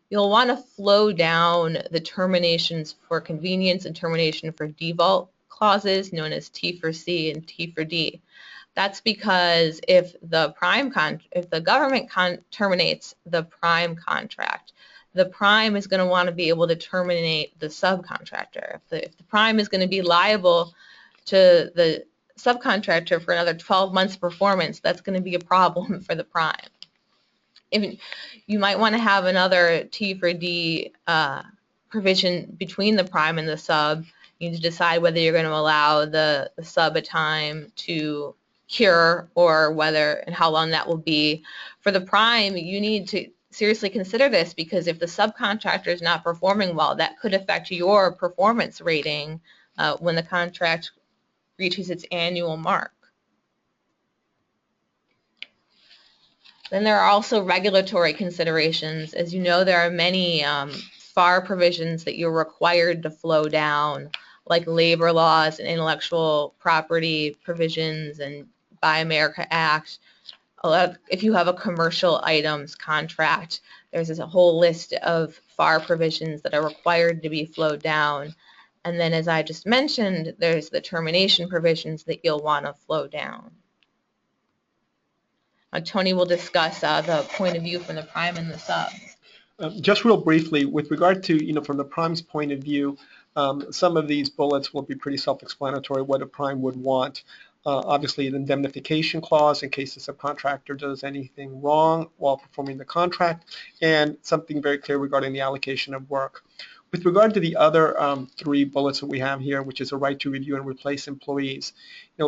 You'll want to flow down the terminations for convenience and termination for default clauses, known as T for C and T for D. That's because if the government terminates the prime contract, the prime is going to want to be able to terminate the subcontractor. If the prime is going to be liable to the subcontractor for another 12 months performance, that's going to be a problem for the prime. If you might want to have another T for D provision between the prime and the sub. You need to decide whether you're going to allow the sub a time to cure, or whether and how long that will be. For the prime, you need to seriously consider this, because if the subcontractor is not performing well, that could affect your performance rating when the contract reaches its annual mark. Then there are also regulatory considerations. As you know, there are many FAR provisions that you're required to flow down, like labor laws and intellectual property provisions and Buy America Act. If you have a commercial items contract, there's a whole list of FAR provisions that are required to be flowed down. And then, as I just mentioned, there's the termination provisions that you'll want to flow down. Tony will discuss the point of view from the prime and the sub. Just real briefly, with regard to, from the prime's point of view, some of these bullets will be pretty self-explanatory what a prime would want. Obviously, an indemnification clause in case the subcontractor does anything wrong while performing the contract, and something very clear regarding the allocation of work. With regard to the other three bullets that we have here, which is a right to review and replace employees,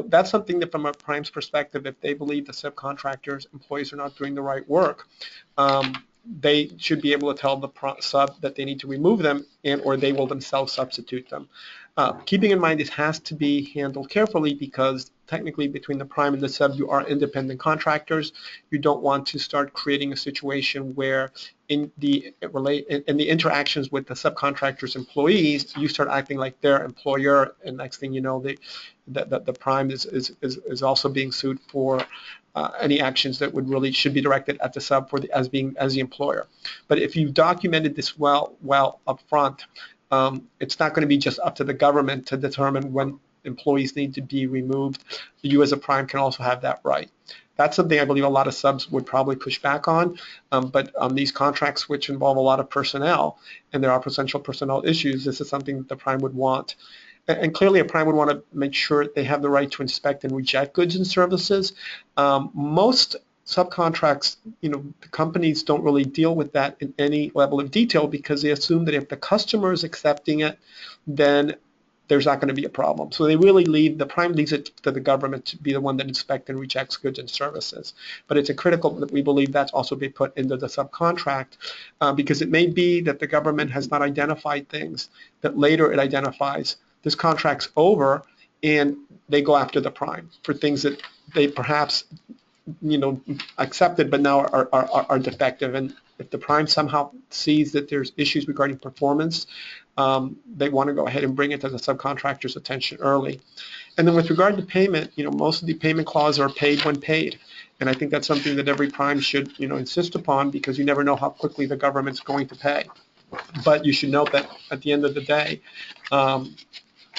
that's something that from a prime's perspective, if they believe the subcontractor's employees are not doing the right work, they should be able to tell the sub that they need to remove them, and or they will themselves substitute them. Keeping in mind this has to be handled carefully, because technically between the prime and the sub you are independent contractors. You don't want to start creating a situation where in the interactions with the subcontractor's employees you start acting like their employer, and next thing you know the prime is also being sued for any actions that should be directed at the sub as the employer. But if you've documented this well up front, it's not going to be just up to the government to determine when employees need to be removed. You as a prime can also have that right. That's something I believe a lot of subs would probably push back on, but on these contracts which involve a lot of personnel and there are potential personnel issues, this is something that the prime would want. And clearly a prime would want to make sure they have the right to inspect and reject goods and services. Most subcontracts, the companies don't really deal with that in any level of detail, because they assume that if the customer is accepting it, then there's not going to be a problem. So they really the prime leaves it to the government to be the one that inspects and rejects goods and services. But it's critical that we believe that's also be put into the subcontract, because it may be that the government has not identified things that later it identifies. This contract's over, and they go after the prime for things that they perhaps accepted but now are defective. And if the prime somehow sees that there's issues regarding performance, they want to go ahead and bring it to the subcontractor's attention early. And then with regard to payment, most of the payment clauses are paid when paid. And I think that's something that every prime should insist upon, because you never know how quickly the government's going to pay. But you should note that at the end of the day,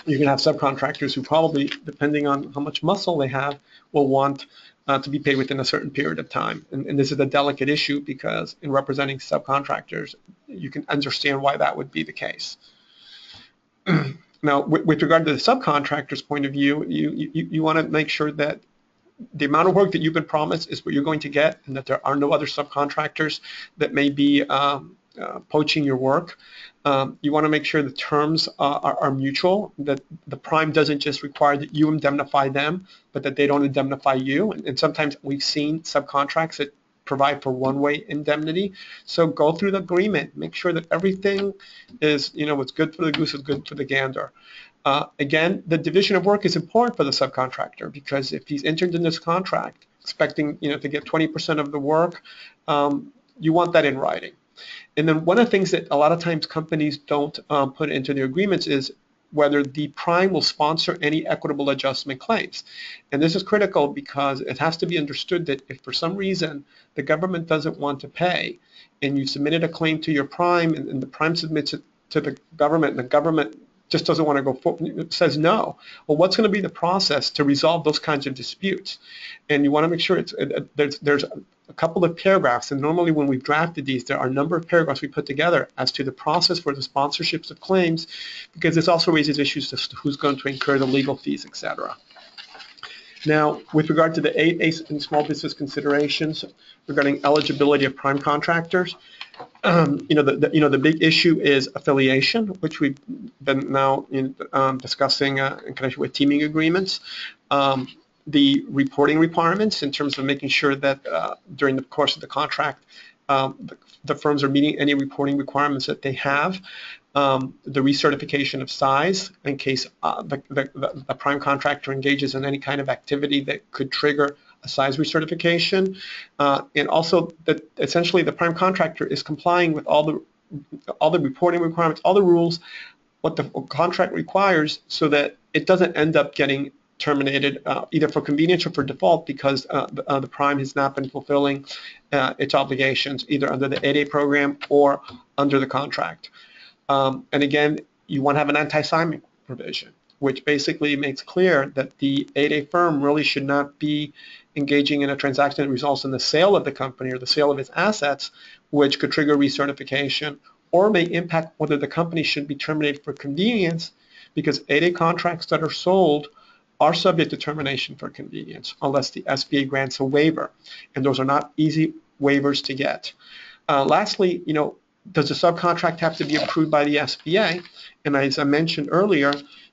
you can have subcontractors who probably, depending on how much muscle they have, will want to be paid within a certain period of time. And this is a delicate issue, because in representing subcontractors, you can understand why that would be the case. Now, with regard to the subcontractor's point of view, you want to make sure that the amount of work that you've been promised is what you're going to get, and that there are no other subcontractors that may be poaching your work. You want to make sure the terms are mutual, that the prime doesn't just require that you indemnify them, but that they don't indemnify you. And sometimes we've seen subcontracts that provide for one-way indemnity. So go through the agreement, make sure that everything is, what's good for the goose is good for the gander. Again, the division of work is important for the subcontractor, because if he's entered in this contract expecting to get 20% of the work, you want that in writing. And then one of the things that a lot of times companies don't put into their agreements is whether the prime will sponsor any equitable adjustment claims. And this is critical because it has to be understood that if for some reason the government doesn't want to pay, and you submitted a claim to your prime, and the prime submits it to the government, and the government just doesn't want to go forward, says no. Well, what's going to be the process to resolve those kinds of disputes? And you want to make sure there's a couple of paragraphs, and normally when we've drafted these, there are a number of paragraphs we put together as to the process for the sponsorships of claims, because this also raises issues as to who's going to incur the legal fees, etc. Now, with regard to the 8A and small business considerations regarding eligibility of prime contractors, the big issue is affiliation, which we've been now discussing in connection with teaming agreements. The reporting requirements in terms of making sure that during the course of the contract, the firms are meeting any reporting requirements that they have. The recertification of size in case the prime contractor engages in any kind of activity that could trigger a size recertification, and also that essentially the prime contractor is complying with all the reporting requirements, all the rules, what the contract requires, so that it doesn't end up getting terminated either for convenience or for default because the prime has not been fulfilling its obligations either under the 8A program or under the contract. And again, you want to have an anti-assignment provision, which basically makes clear that the 8A firm really should not be engaging in a transaction that results in the sale of the company or the sale of its assets, which could trigger recertification or may impact whether the company should be terminated for convenience, because 8A contracts that are sold are subject to termination for convenience unless the SBA grants a waiver, and those are not easy waivers to get. Lastly, does the subcontract have to be approved by the SBA? And as I mentioned earlier,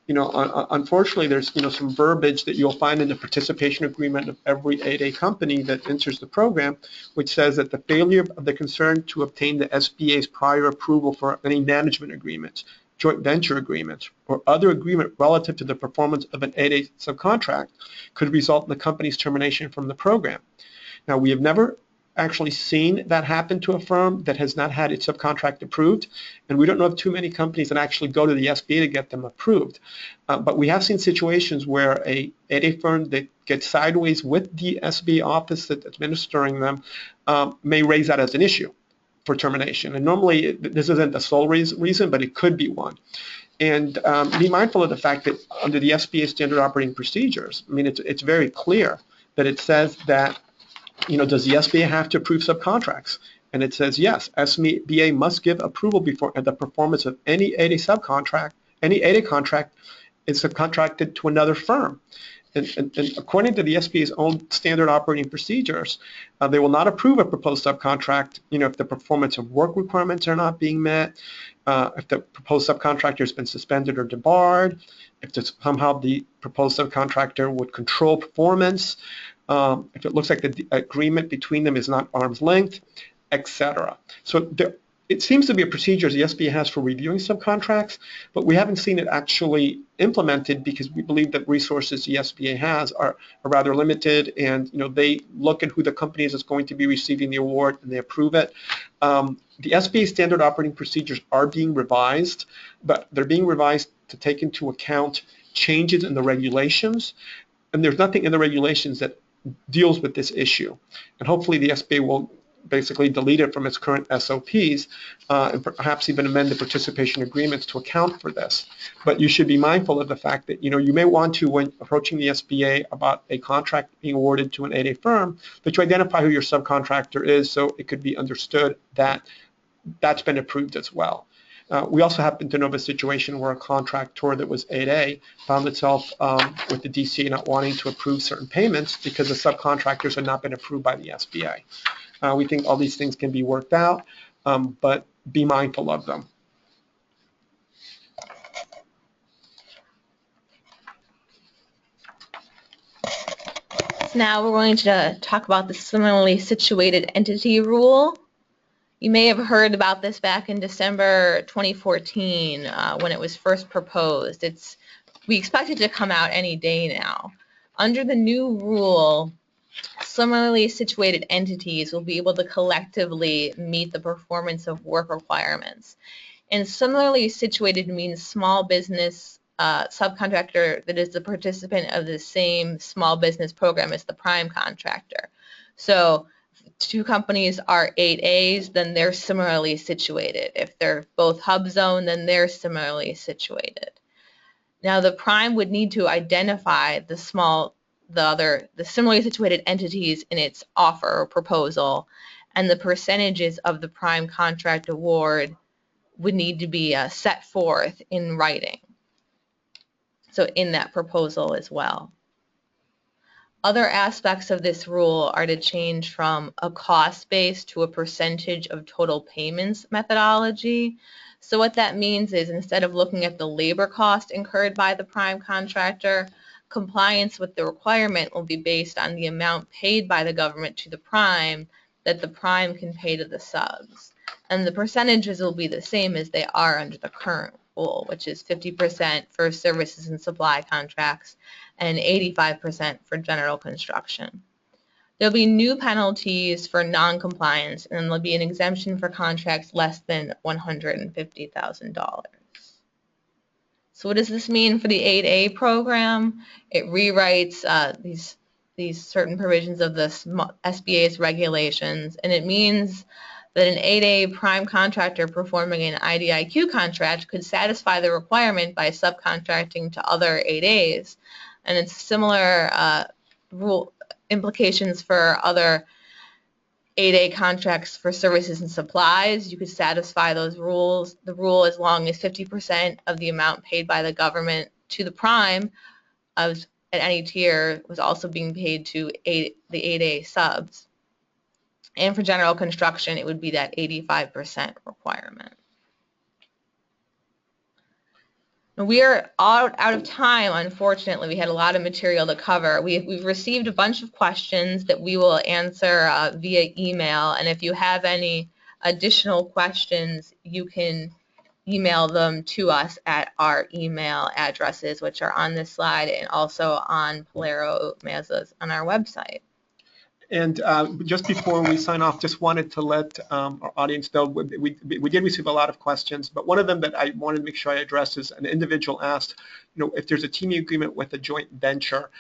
unfortunately, there's some verbiage that you'll find in the participation agreement of every 8A company that enters the program, which says that the failure of the concern to obtain the SBA's prior approval for any management agreements, joint venture agreements, or other agreement relative to the performance of an 8A subcontract could result in the company's termination from the program. Now, we have never actually seen that happen to a firm that has not had its subcontract approved, and we don't know of too many companies that actually go to the SBA to get them approved. But we have seen situations where a 8A firm that gets sideways with the SBA office that's administering them may raise that as an issue for termination. And normally this isn't the sole reason, but it could be one. And be mindful of the fact that under the SBA standard operating procedures, it's very clear that it says that does the SBA have to approve subcontracts? And it says, yes, SBA must give approval before the performance of any 8A subcontract, any 8A contract is subcontracted to another firm. And according to the SBA's own standard operating procedures, they will not approve a proposed subcontract, if the performance of work requirements are not being met, if the proposed subcontractor has been suspended or debarred, if somehow the proposed subcontractor would control performance, if it looks like the agreement between them is not arm's length, etc. So it seems to be a procedure the SBA has for reviewing subcontracts, but we haven't seen it actually implemented because we believe that resources the SBA has are rather limited, and they look at who the company is that's going to be receiving the award and they approve it. The SBA standard operating procedures are being revised, but they're being revised to take into account changes in the regulations, and there's nothing in the regulations that deals with this issue. And hopefully the SBA will basically delete it from its current SOPs and perhaps even amend the participation agreements to account for this. But you should be mindful of the fact that you may want to, when approaching the SBA about a contract being awarded to an 8A firm, that you identify who your subcontractor is so it could be understood that that's been approved as well. We also happen to know of a situation where a contractor that was 8A found itself with the DCA not wanting to approve certain payments because the subcontractors had not been approved by the SBA. We think all these things can be worked out, but be mindful of them. Now we're going to talk about the similarly situated entity rule. You may have heard about this back in December 2014 when it was first proposed. We expect it to come out any day now. Under the new rule, similarly situated entities will be able to collectively meet the performance of work requirements. And similarly situated means small business subcontractor that is the participant of the same small business program as the prime contractor. So if two companies are 8As, then they're similarly situated. If they're both hub zone, then they're similarly situated. Now the prime would need to identify the similarly situated entities in its offer or proposal, and the percentages of the prime contract award would need to be set forth in writing. So in that proposal as well. Other aspects of this rule are to change from a cost base to a percentage of total payments methodology. So what that means is instead of looking at the labor cost incurred by the prime contractor, compliance with the requirement will be based on the amount paid by the government to the prime that the prime can pay to the subs. And the percentages will be the same as they are under the current rule, which is 50% for services and supply contracts and 85% for general construction. There'll be new penalties for non-compliance, and there'll be an exemption for contracts less than $150,000. So what does this mean for the 8A program? It rewrites these certain provisions of the SBA's regulations, and it means that an 8A prime contractor performing an IDIQ contract could satisfy the requirement by subcontracting to other 8As. And it's similar rule implications for other 8A contracts for services and supplies. You could satisfy those rules, the rule as long as 50% of the amount paid by the government to the prime at any tier was also being paid to the 8A subs. And for general construction, it would be that 85% requirement. We are out of time, unfortunately. We had a lot of material to cover. We've received a bunch of questions that we will answer via email. And if you have any additional questions, you can email them to us at our email addresses, which are on this slide and also on PilieroMazza's on our website. And just before we sign off, just wanted to let our audience know we did receive a lot of questions, but one of them that I wanted to make sure I addressed is an individual asked, if there's a teaming agreement with a joint venture,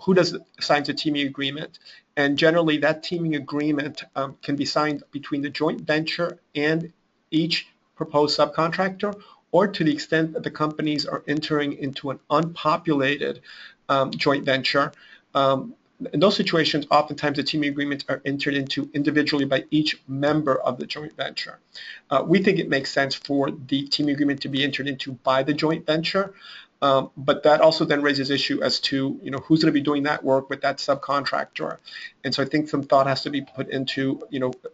who signs a teaming agreement? And generally, that teaming agreement can be signed between the joint venture and each proposed subcontractor, or to the extent that the companies are entering into an unpopulated joint venture. In those situations, oftentimes the teaming agreements are entered into individually by each member of the joint venture. We think it makes sense for the teaming agreement to be entered into by the joint venture, but that also then raises issue as to who's going to be doing that work with that subcontractor. And so I think some thought has to be put into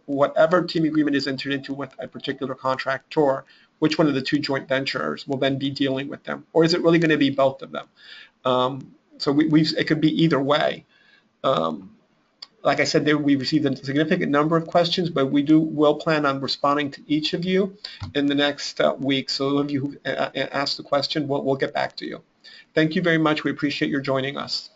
whatever teaming agreement is entered into with a particular contractor, which one of the two joint ventures will then be dealing with them, or is it really going to be both of them? So it could be either way. Like I said, we received a significant number of questions, but will plan on responding to each of you in the next week. So those of you who asked the question, we'll get back to you. Thank you very much. We appreciate your joining us.